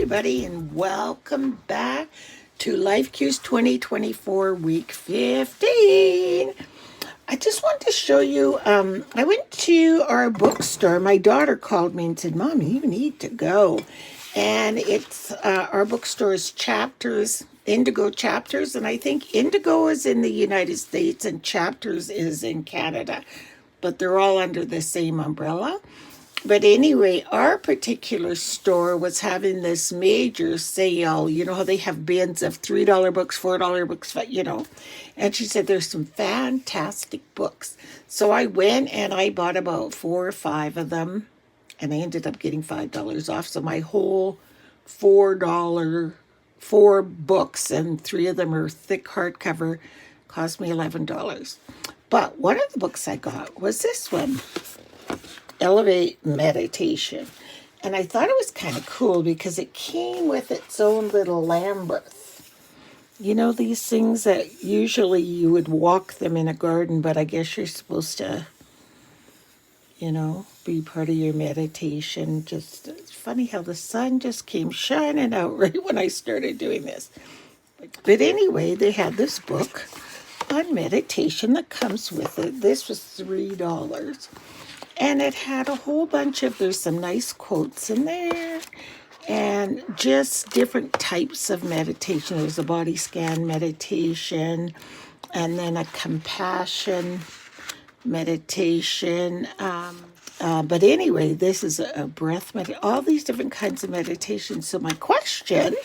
everybody, and welcome back to Life Cues 2024 Week 15. I just want to show you, I went to our bookstore. My daughter called me and said, "Mom, you need to go." And it's our bookstore is Chapters, Indigo Chapters, and I think Indigo is in the United States and Chapters is in Canada, but they're all under the same umbrella. But anyway, our particular store was having this major sale. You know how they have bins of $3 books, $4 books, And she said there's some fantastic books. So I went and I bought about 4 or 5 of them. And I ended up getting $5 off. So my whole $4 books, and 3 of them are thick hardcover, cost me $11. But one of the books I got was this one, Elevate Meditation. And I thought it was kind of cool because it came with its own little Lambeth. You know, these things that usually you would walk them in a garden, but I guess you're supposed to, be part of your meditation. Just, it's funny how the sun just came shining out right when I started doing this. But anyway, they had this book on meditation that comes with it. This was $3. And it had a whole bunch of, there's some nice quotes in there, and just different types of meditation. There's a body scan meditation, and then a compassion meditation. But anyway, this is a breath meditation, all these different kinds of meditation. So my question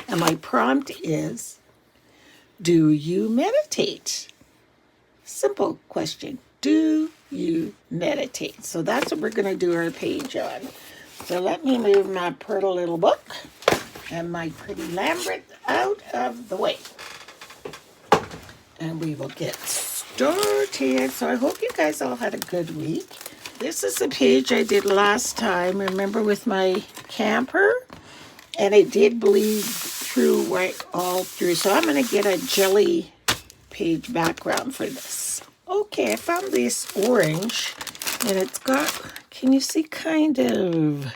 and my prompt is, do you meditate? Simple question. Do you meditate? So that's what we're going to do our page on. So let me move my pretty little book and my pretty Lambert out of the way. And we will get started. So I hope you guys all had a good week. This is the page I did last time, remember, with my camper? And it did bleed through right all through. So I'm going to get a jelly page background for this. Okay, I found this orange, and it's got, can you see, kind of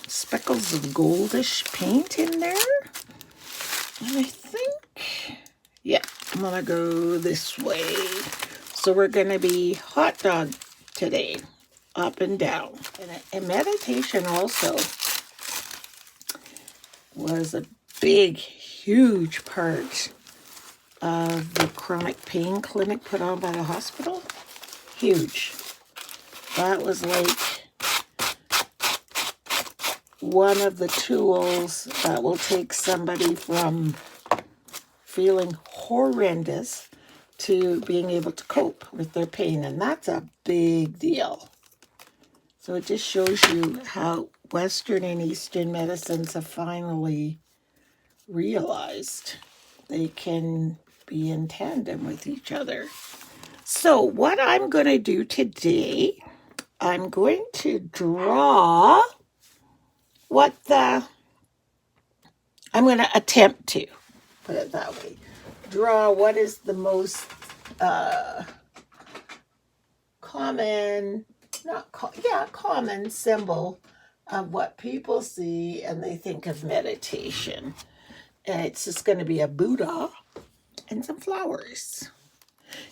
speckles of goldish paint in there? And I think, yeah, I'm going to go this way. So we're going to be hot dog today, up and down. And meditation also was a big, huge part of the chronic pain clinic put on by the hospital. Huge. That was like one of the tools that will take somebody from feeling horrendous to being able to cope with their pain. And that's a big deal. So it just shows you how Western and Eastern medicines have finally realized they can be in tandem with each other. So what I'm going to do today, I'm going to draw I'm going to attempt to, put it that way, draw what is the most common symbol of what people see and they think of meditation. And it's just going to be a Buddha and some flowers.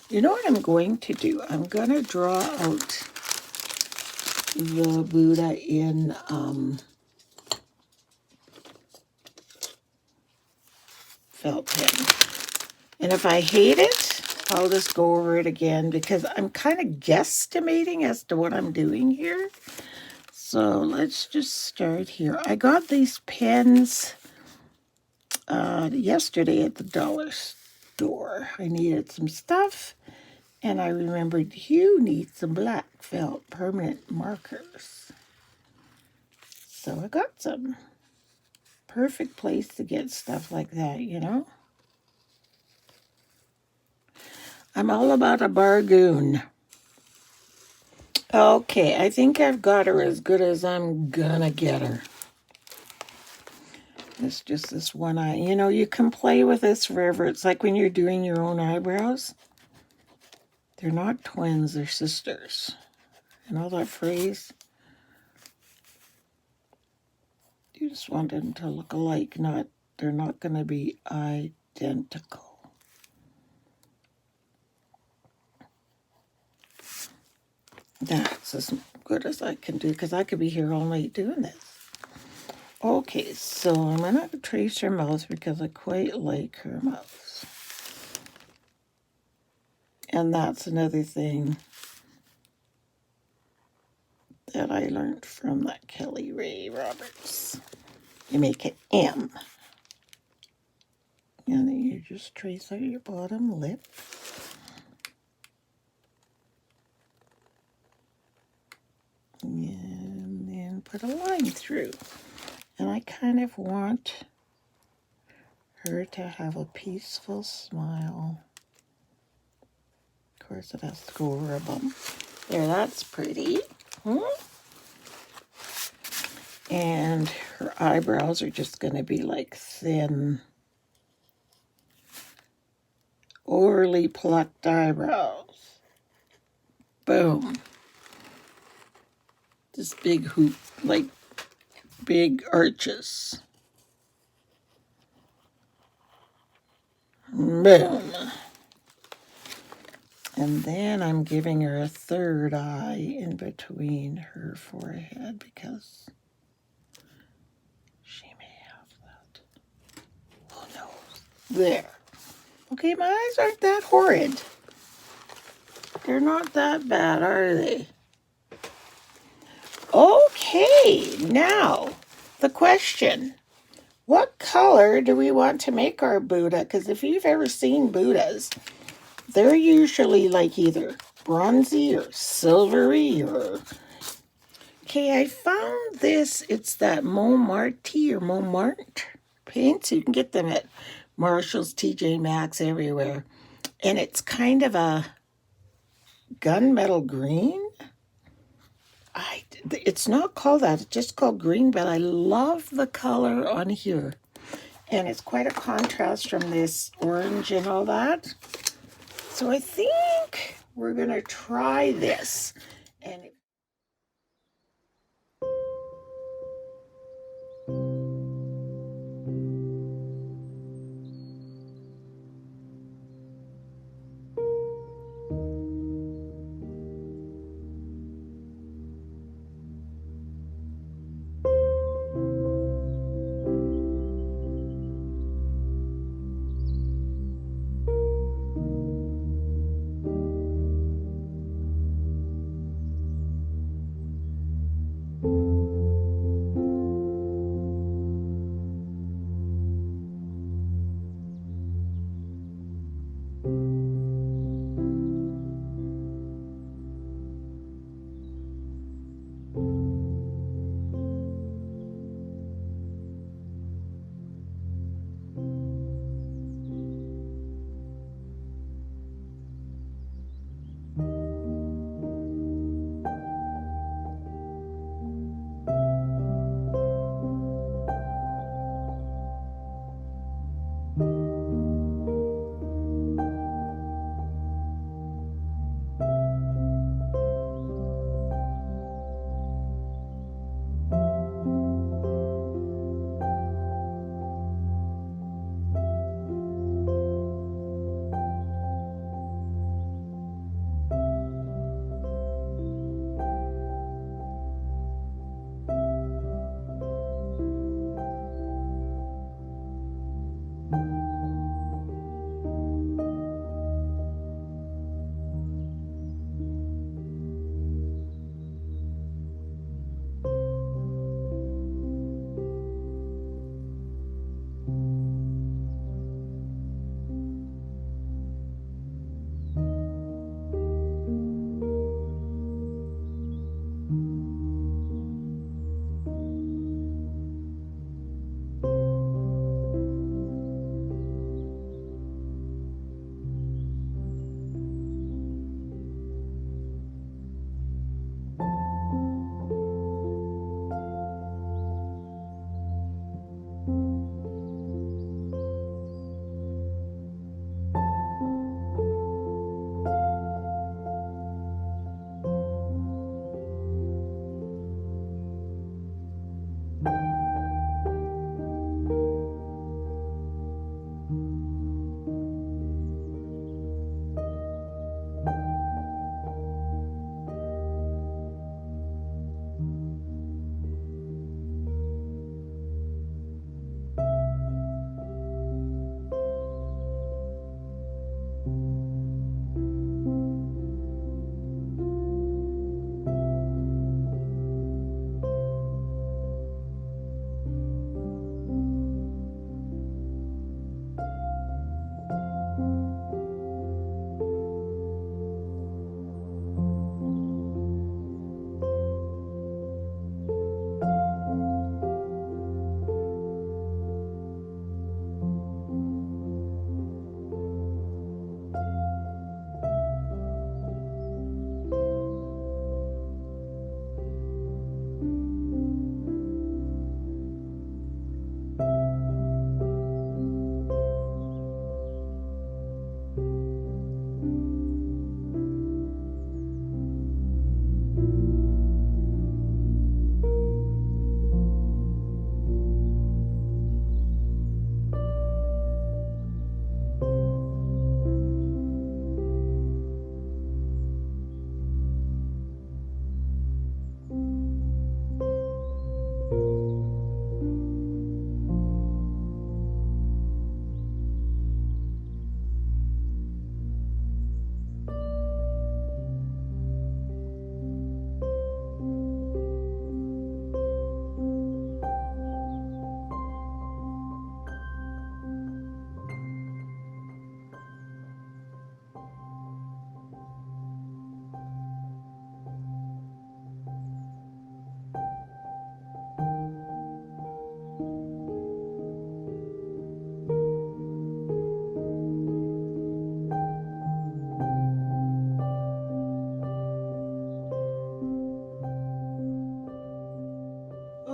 You know what I'm going to do? I'm going to draw out the Buddha in felt pen. And if I hate it, I'll just go over it again because I'm kind of guesstimating as to what I'm doing here. So let's just start here. I got these pens yesterday at the dollar store. I needed some stuff, and I remembered you need some black felt permanent markers. So I got some. Perfect place to get stuff like that, I'm all about a bargain. Okay, I think I've got her as good as I'm gonna get her. It's just this one eye. You can play with this forever. It's like when you're doing your own eyebrows. They're not twins, they're sisters. You know that phrase? You just want them to look alike, they're not going to be identical. That's as good as I can do because I could be here all night doing this. Okay, so I'm going to trace her mouth because I quite like her mouth. And that's another thing that I learned from that Kelly Ray Roberts. You make an M. And then you just trace out your bottom lip. And then put a line through. And I kind of want her to have a peaceful smile. Of course, it has to go over a bump. There, that's pretty. And her eyebrows are just going to be like thin, overly plucked eyebrows. Boom. This big hoop, like big arches. Boom. And then I'm giving her a third eye in between her forehead because she may have that. Who knows? There. Okay, my eyes aren't that horrid. They're not that bad, are they? Okay, now the question. What color do we want to make our Buddha? Because if you've ever seen Buddhas, they're usually like either bronzy or silvery or... Okay, I found this. It's that Montmartre or Montmartre paints. You can get them at Marshall's, TJ Maxx, everywhere. And it's kind of a gunmetal green. It's not called that. It's just called green, but I love the color on here. And it's quite a contrast from this orange and all that. So I think we're going to try this. And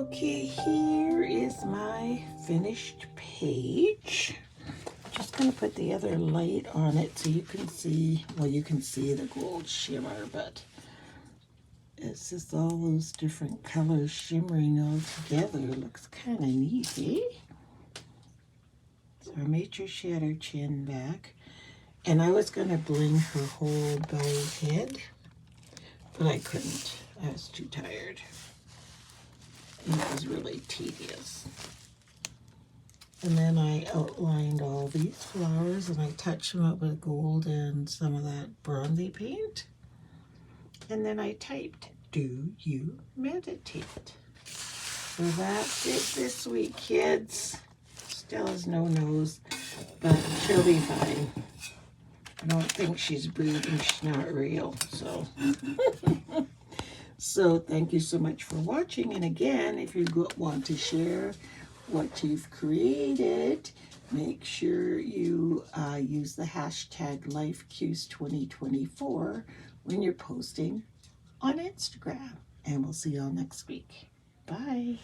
Okay, here is my finished page. I'm just going to put the other light on it so you can see, well, you can see the gold shimmer, but it's just all those different colors shimmering all together. It looks kind of neat, eh? So I made sure she had her chin back. And I was going to bling her whole bow head, but I couldn't. I was too tired. And it was really tedious. And then I outlined all these flowers and I touched them up with gold and some of that bronzy paint. And then I typed, "Do you meditate?" So that's it this week, kids. Still has no nose, but she'll be fine. I don't think she's breathing. She's not real, so. So thank you so much for watching. And again, if you want to share what you've created, make sure you use the hashtag LifeCues2024 when you're posting on Instagram. And we'll see y'all next week. Bye.